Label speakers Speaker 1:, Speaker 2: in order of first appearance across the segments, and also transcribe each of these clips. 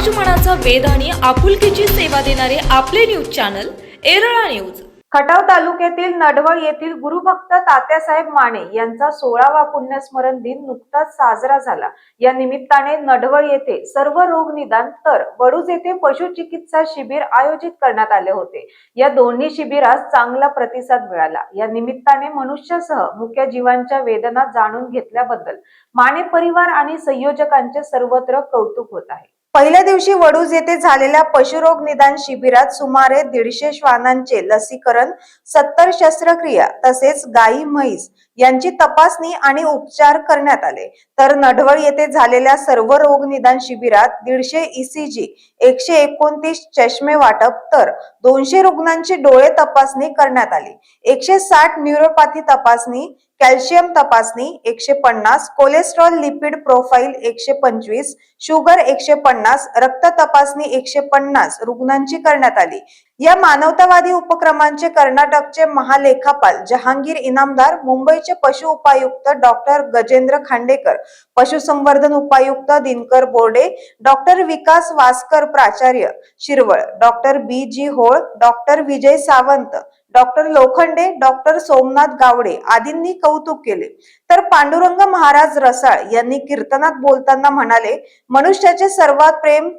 Speaker 1: समाजमनाचा वेध आणि आपुलकीची सेवा देणारे आपले news channel Erala news.
Speaker 2: Khatav तालुक्यातील नडवळ येथील गुरुभक्त तात्यासाहेब माने यांचा 16वा पुण्यस्मरण दिन नुकताच साजरा झाला। या निमित्ताने नडवळ येथे सर्व रोग निदान तर वडूज येथे पशुचिकित्सा शिबिर आयोजित करण्यात आले होते। या दोन्ही शिबिरास चांगला प्रतिसाद मिळाला। या निमित्ताने मनुष्यासह मुख्य जीवांच्या वेदना जाणून घेतल्याबद्दल माने परिवार आणि संयोजकांचे सर्वत्र कौतुक होत आहे। पहिल्या दिवशी वडूज येथे झालेल्या पशुरोग निदान शिबिरात सुमारे 150 श्वानांचे लसीकरण, 70 शस्त्रक्रिया तसेच गाई म्हैस यांची तपासणी आणि उपचार करण्यात आले। तर नडवळ येथे झालेल्या सर्व रोग निदान शिबिरात 150 ECG, 129 चष्मे वाटप तर 200 रुग्णांची डोळे तपासणी करण्यात आली। 160 न्यूरोपॅथी तपासणी, कॅल्शियम तपासणी 150, कोलेस्ट्रॉल लिपिड प्रोफाइल 125, शुगर 150, रक्त तपासणी 150 रुग्णांची करण्यात आली। या मानवतावादी उपक्रमांचे कर्नाटकचे महालेखापाल जहांगीर इनामदार, मुंबईचे पशु उपायुक्त डॉक्टर गजेंद्र खांडेकर, पशुसंवर्धन उपायुक्त दिनकर बोर्डे, डॉक्टर विकास वासकर, प्राचार्य Shirwal, doctor BG Hol, doctor विजय सावंत, डॉक्टर लोखंडे, डॉक्टर सोमनाथ गावडे आदींनी कौतुक केले। तर पांडुरंग महाराज रसाळ यांनी कीर्तनात बोलताना म्हणाले, मनुष्याचे सर्वात प्रेम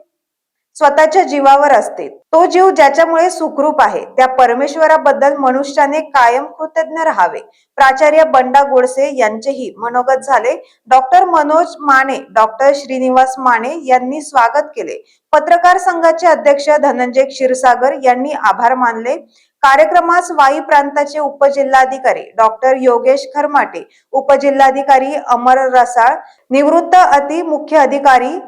Speaker 2: स्वतःच्या जीवावर असते। तो जीव ज्याच्यामुळे सुखरूप आहे त्या परमेश्वराबद्दल मनुष्याने कायम कृतज्ञ राहावे। प्राचार्य बंडा गोडसे यांचेही मनोगत झाले। डॉक्टर मनोज माने, डॉक्टर श्रीनिवास माने यांनी स्वागत केले। पत्रकार संघाचे अध्यक्ष धनंजय क्षीरसागर यांनी आभार मानले। कार्यक्रमास वाई प्रांताचे उपजिल्हाधिकारी डॉक्टर योगेश खरमाटे, उपजिल्हाधिकारी अमर रसाळ, निवृत्त अति मुख्य अधिकारी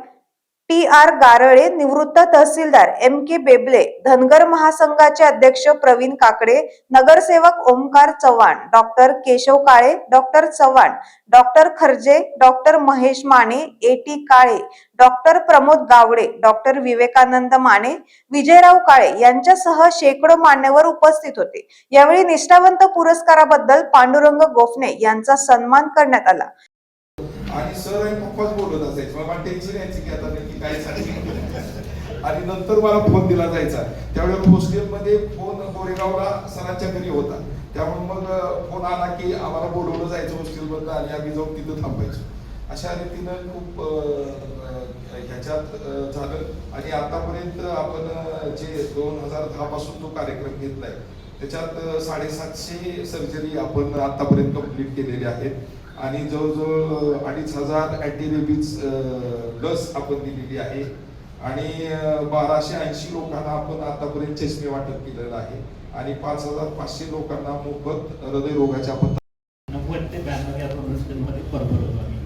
Speaker 2: TR गारळे, निवृत्त तहसीलदार MK बेबले, धनगर महासंघाचे अध्यक्ष प्रवीण काकडे, नगरसेवक Omkar Chavan, doctor Keshav Kale, doctor Chavan, doctor Kharje, doctor Mahesh Mane, AT Kale, doctor Pramod Gawade, doctor Vivekanand Mane, Vijayrao Kale यांच्यासह शेकडो मान्यवर उपस्थित होते। यावेळी निष्ठावंत पुरस्काराबद्दल पांडुरंग गोफणे यांचा सन्मान करण्यात आला।
Speaker 3: आणि सर आणि पप्पाच बोलत असायचे, मला टेन्शन यायची की आता नक्की काय सांगितलं। आणि नंतर मला फोन दिला जायचा, त्यावेळेला हॉस्टेलमध्ये फोन गोरेगावला सरांच्या घरी होता, त्यामुळे मग फोन आला की आम्हाला बोलवलं जायचं हॉस्टेलमधलं आणि आम्ही जाऊन तिथं थांबायचो। अशा रीतीनं खूप ह्याच्यात झालं। आणि आतापर्यंत आपण जे 2010 पासून तो कार्यक्रम घेतलाय त्याच्यात 750 सर्जरी आपण आतापर्यंत कंप्लीट केलेली आहेत आणि जवळजवळ 2500 अँटीरेबीज लस आपण दिलेली आहे आणि 1280 लोकांना आपण आतापर्यंत चष्मे वाटप केलेलं आहे आणि 5500 लोकांना मोफत हृदयरोगाचे आपण
Speaker 4: 90 ते 92 या हॉस्पिटलमध्ये परत होतो आम्ही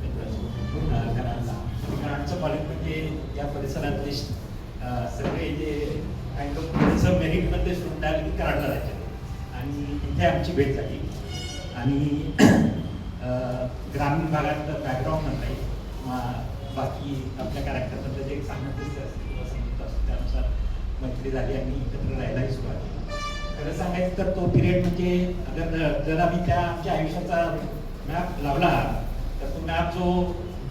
Speaker 4: कराडचं कॉलेज म्हणजे या परिसरातले सगळे जे मेरिटमध्ये स्टुडंट आले कराडला जायचे आणि इथे आमची भेट झाली आणि ग्रामीण भागात बॅकग्राऊंड म्हणता बाकी आपल्या कॅरेक्टरबद्दल जे एक सांगत असतं त्यानुसार मैत्री झाली आणि एकत्र राहायलाही सुरुवात केली। खरं सांगायचं तर तो पिरियड म्हणजे जर आम्ही त्या आमच्या आयुष्याचा मॅप लावला तर तो मॅप जो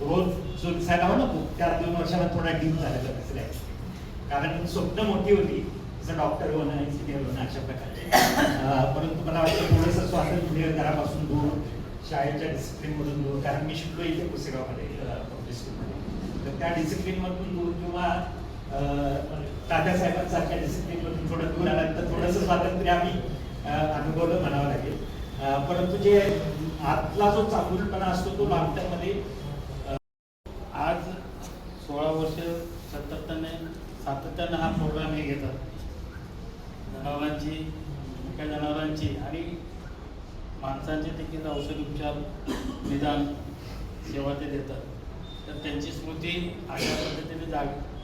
Speaker 4: रोज जो दिसायला हवा ना तो त्या 2 वर्षाला थोडा डीप झालेला दिसला आहे, कारण स्वप्न मोठी होती जसं डॉक्टर होणं, इंजिनियर होणं अशा प्रकारे। परंतु मला वाटतं थोडंसं स्वातंत्र्य घरापासून दूर, शाळेच्या डिसिप्लिनमधून दूर, कारण मी शिकलो इथे पुसेगावमध्ये पब्लिक स्कूलमध्ये, तर त्या डिसिप्लिनमधून दूर किंवा तात्यासाहेबांसारख्या डिसिप्लिनमधून थोडं दूर आल्यानंतर थोडंसं स्वातंत्र्य आम्ही अनुभवलं म्हणावं लागेल। परंतु जे आतला जो चांगुलपणा असतो तो लॉंग टर्ममध्ये
Speaker 5: आज 16 वर्ष सातत्याने हा प्रोग्राम हे घेतात जनावरांची, मुख्य जनावरांची आणि माणसांचे देखील औषध उपचार निदान सेवा ते देतात। तर त्यांची स्मृती अशा पद्धतीने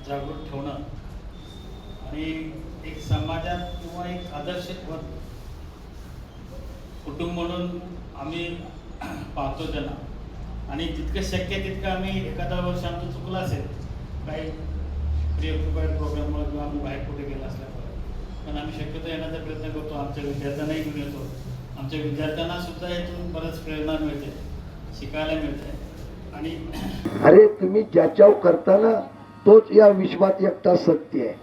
Speaker 5: जागृत ठेवणं आणि एक समाजात किंवा एक आदर्श कुटुंब म्हणून आम्ही पाहतो त्यांना आणि जितकं शक्य तितकं आम्ही एखादा वर्ष आमचं चुकलं असेल काही प्रोग्राममुळे किंवा आम्ही बाहेर कुठे गेला असल्यामुळे, पण आम्ही शक्यतो येण्याचा प्रयत्न करतो। आमच्या विद्यार्थ्यांनाही घेऊन येतो, आमच्या विद्यार्थ्यांना सुद्धा यातून बरंच प्रेरणा मिळते, शिकायला मिळते। आणि
Speaker 6: अरे तुम्ही ज्याच्यावर करता ना तोच या विश्वात एकटा सत्य आहे.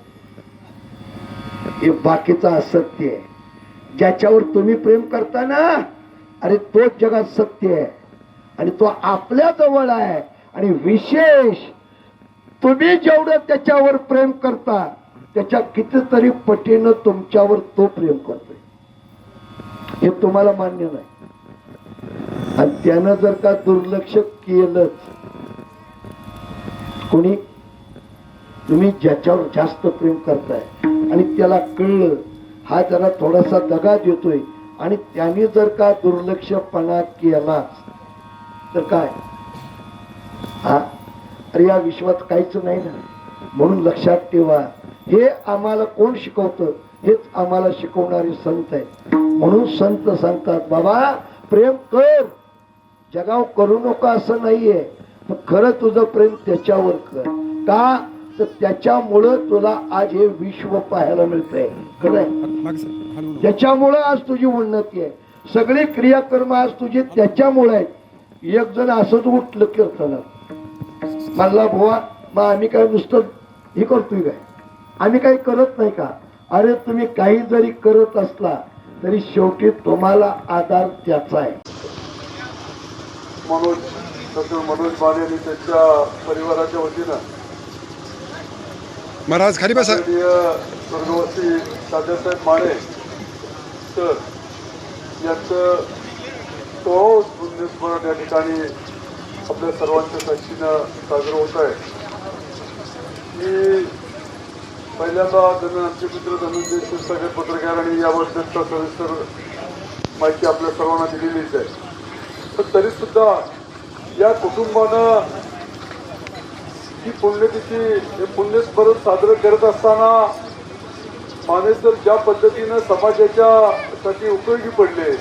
Speaker 6: हे बाकीचा असत्य आहे. ज्याच्यावर तुम्ही प्रेम करता ना, अरे तोच जगात सत्य आहे आणि तो आपल्या जवळ आहे. आणि विशेष तुम्ही जेवढं त्याच्यावर प्रेम करता त्याच्या कितीतरी पटीनं तुमच्यावर तो प्रेम करतोय. हे तुम्हाला मान्य नाही. आणि त्यानं जर का दुर्लक्ष केलंच, कोणी तुम्ही ज्याच्यावर जास्त प्रेम करताय आणि त्याला कळलं हा जरा थोडासा दगा देतोय आणि त्याने जर का दुर्लक्षपणा केला तर काय, हा अरे या विश्वात काहीच नाही ना. म्हणून लक्षात ठेवा, हे आम्हाला कोण शिकवतं? हेच आम्हाला शिकवणारे संत आहेत. म्हणून संत सांगतात, बाबा प्रेम कर, जगाव करू नका असं नाहीये, पण खरं तुझं प्रेम त्याच्यावर कर. का तर त्याच्यामुळं तुला आज हे विश्व पाहायला मिळतंय. खरंय, त्याच्यामुळं आज तुझी उन्नती आहे. सगळे क्रियाकर्म आज तुझे त्याच्यामुळे आहेत. एक जण असंच उठलं कीर्तनात, म्हणला बुवा मग आम्ही काय नुसतं हे करतोय काय, आम्ही काही करत नाही का? अरे तुम्ही काही जरी करत असला तरी शेवटी तुम्हाला आधार त्याचा आहे.
Speaker 7: मनोज माने आणि त्यांच्या परिवाराच्या वतीनं
Speaker 8: महाराज खाली बसा.
Speaker 7: स्वर्गवासी तात्यासाहेब माने तर यांचं 16 पुण्यस्मरण या ठिकाणी आपल्या सर्वांच्या साक्षीनं साजरं होत आहे. मी पहिल्यांदा आमचे मित्र धनंजय क्षीरसागर पत्रकार आणि याबद्दलचा सविस्तर माहिती आपल्या सर्वांना दिलेलीच आहे. पण तरी सुद्धा या कुटुंबानं ही पुण्यतिथी हे पुण्यस्मरण साजरं करत असताना माने सर ज्या पद्धतीनं समाजाच्या साठी उपयोगी पडले,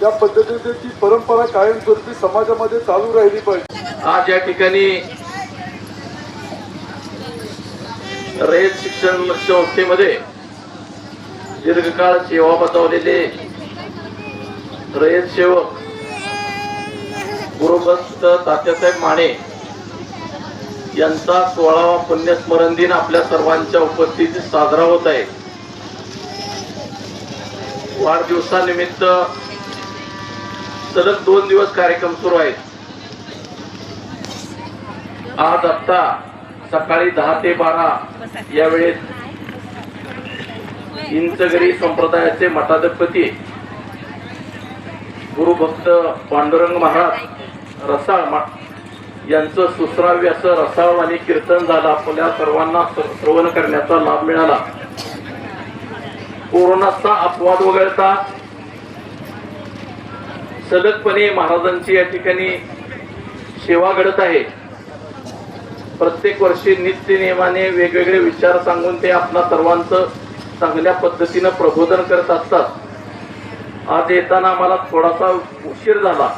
Speaker 7: त्या पद्धतीने ती परंपरा कायमस्वरूपी समाजामध्ये चालू राहिली पाहिजे.
Speaker 9: आज या ठिकाणी रयत शिक्षण संस्थेमध्ये दीर्घकाळ सेवा बजावलेले रयत सेवक गुरुभक्त तात्यासाहेब माने यांचा 16वा पुण्यस्मरण दिन आपल्या सर्वांच्या उपस्थितीत साजरा होत आहे. वाढदिवसानिमित्त सलग 2 दिवस कार्यक्रम सुरू आहेत. आज आत्ता सकाळी 10 ते 12 या वेळेस इंचगरी संप्रदायाचे मठाधिपती गुरुभक्त पांडुरंग महाराज रसाळ यांचं सुश्राव्य असं रसाळवाणी कीर्तन झालं. आपल्या सर्वांना श्रवण करण्याचा लाभ मिळाला. कोरोनाचा अपवाद वगळता सलगपणे महाराजांची या ठिकाणी सेवा घडत आहे. प्रत्येक वर्षी नित्य नियमाने वेगवेगळे विचार सांगून ते आपल्या सर्वांचं चांगल्या पद्धतीनं प्रबोधन करत असतात. आज येताना आम्हाला थोडासा उशीर झाला,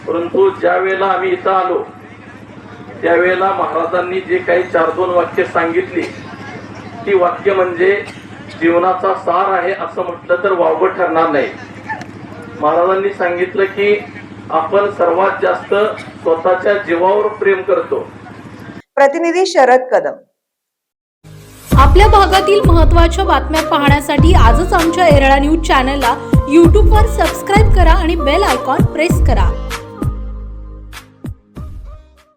Speaker 9: परंतु ज्या वेळेला आम्ही इथं आलो त्यावेळेला महाराजांनी जे काही 4-2 वाक्य सांगितली ती वाक्य म्हणजे जीवनाचा सार आहे असं म्हटलं तर वावगं ठरणार नाही. महाराजांनी सांगितलं की आपण सर्वात जास्त स्वतःच्या जीवावर प्रेम करतो.
Speaker 2: प्रतिनिधी शरद कदम.
Speaker 1: आपल्या भागातील महत्त्वाच्या बातम्या पाहण्यासाठी आजच आमच्या एरळा न्यूज चॅनलला यूट्यूबवर सबस्क्राईब करा आणि बेल आयकॉन प्रेस करा.